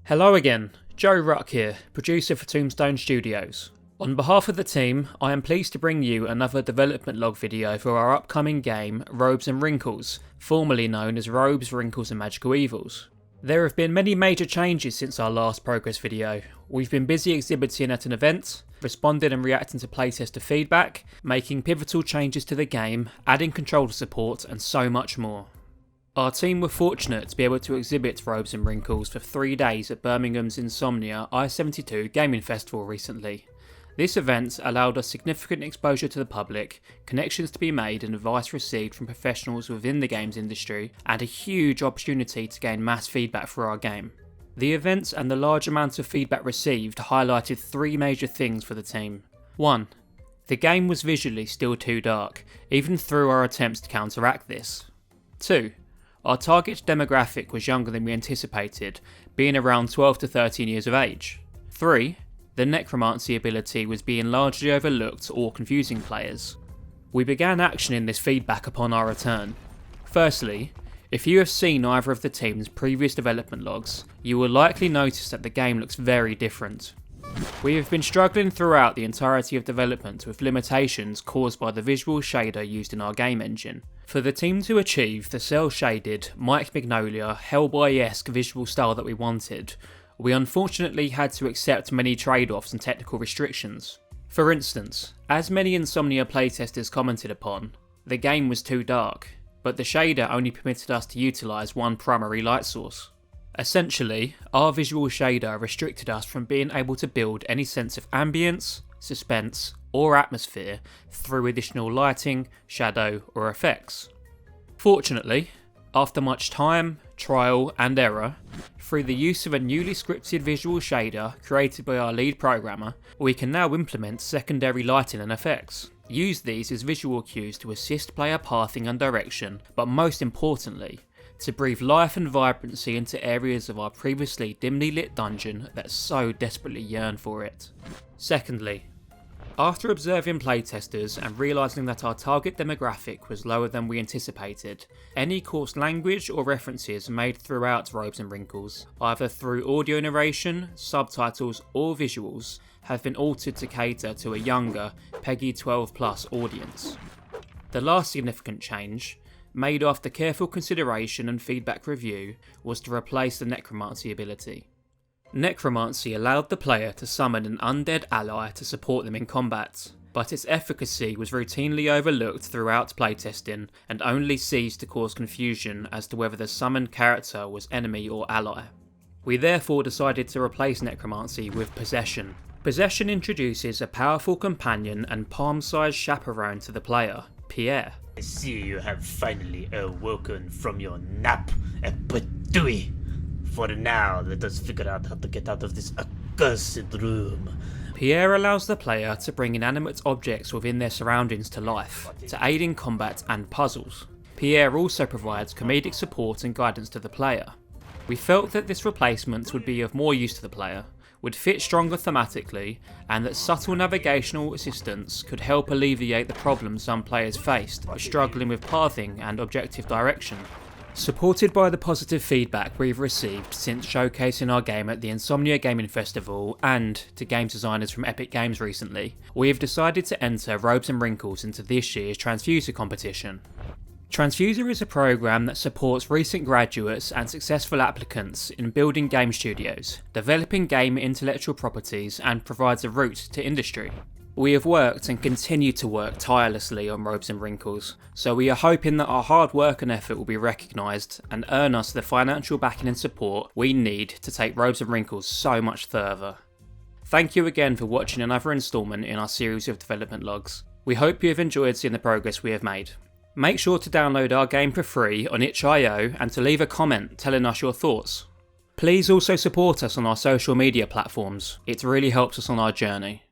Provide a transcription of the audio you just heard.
Hello again, Joe Ruck here, producer for Tombstone Studios. On behalf of the team, I am pleased to bring you another development log video for our upcoming game, Robes and Wrinkles, formerly known as Robes, Wrinkles and Magical Evils. There have been many major changes since our last progress video. We've been busy exhibiting at an event, responding and reacting to playtester feedback, making pivotal changes to the game, adding controller support and so much more. Our team were fortunate to be able to exhibit Robes and Wrinkles for 3 days at Birmingham's Insomnia I-72 Gaming Festival recently. This event allowed us significant exposure to the public, connections to be made and advice received from professionals within the games industry, and a huge opportunity to gain mass feedback for our game. The event and the large amount of feedback received highlighted 3 major things for the team. 1. The game was visually still too dark, even through our attempts to counteract this. 2. Our target demographic was younger than we anticipated, being around 12 to 13 years of age. 3. The necromancy ability was being largely overlooked or confusing players. We began actioning this feedback upon our return. Firstly, if you have seen either of the team's previous development logs, you will likely notice that the game looks very different. We have been struggling throughout the entirety of development with limitations caused by the visual shader used in our game engine. For the team to achieve the cel-shaded, Mike Mignola, Hellboy-esque visual style that we wanted, we unfortunately had to accept many trade-offs and technical restrictions. For instance, as many Insomnia playtesters commented upon, the game was too dark, but the shader only permitted us to utilise one primary light source. Essentially, our visual shader restricted us from being able to build any sense of ambience, suspense, or atmosphere through additional lighting, shadow, or effects. Fortunately, after much time, trial, and error, through the use of a newly scripted visual shader created by our lead programmer, we can now implement secondary lighting and effects. Use these as visual cues to assist player pathing and direction, but most importantly, to breathe life and vibrancy into areas of our previously dimly lit dungeon that so desperately yearn for it. Secondly, after observing playtesters and realising that our target demographic was lower than we anticipated, any coarse language or references made throughout Robes and Wrinkles, either through audio narration, subtitles or visuals, have been altered to cater to a younger, PEGI 12+ audience. The last significant change, made after careful consideration and feedback review, was to replace the necromancy ability. Necromancy allowed the player to summon an undead ally to support them in combat, but its efficacy was routinely overlooked throughout playtesting and only ceased to cause confusion as to whether the summoned character was enemy or ally. We therefore decided to replace necromancy with possession. Possession introduces a powerful companion and palm-sized chaperone to the player, Pierre. I see you have finally awoken from your nap, Patui. For now, let us figure out how to get out of this accursed room. Pierre allows the player to bring inanimate objects within their surroundings to life, to aid in combat and puzzles. Pierre also provides comedic support and guidance to the player. We felt that this replacement would be of more use to the player, would fit stronger thematically, and that subtle navigational assistance could help alleviate the problems some players faced by struggling with pathing and objective direction. Supported by the positive feedback we've received since showcasing our game at the Insomnia Gaming Festival and to games designers from Epic Games recently, we have decided to enter Robes and Wrinkles into this year's Transfuser competition. Transfuser is a program that supports recent graduates and successful applicants in building game studios, developing game intellectual properties, and provides a route to industry. We have worked and continue to work tirelessly on Robes and Wrinkles, so we are hoping that our hard work and effort will be recognised and earn us the financial backing and support we need to take Robes and Wrinkles so much further. Thank you again for watching another instalment in our series of development logs. We hope you have enjoyed seeing the progress we have made. Make sure to download our game for free on itch.io and to leave a comment telling us your thoughts. Please also support us on our social media platforms, it really helps us on our journey.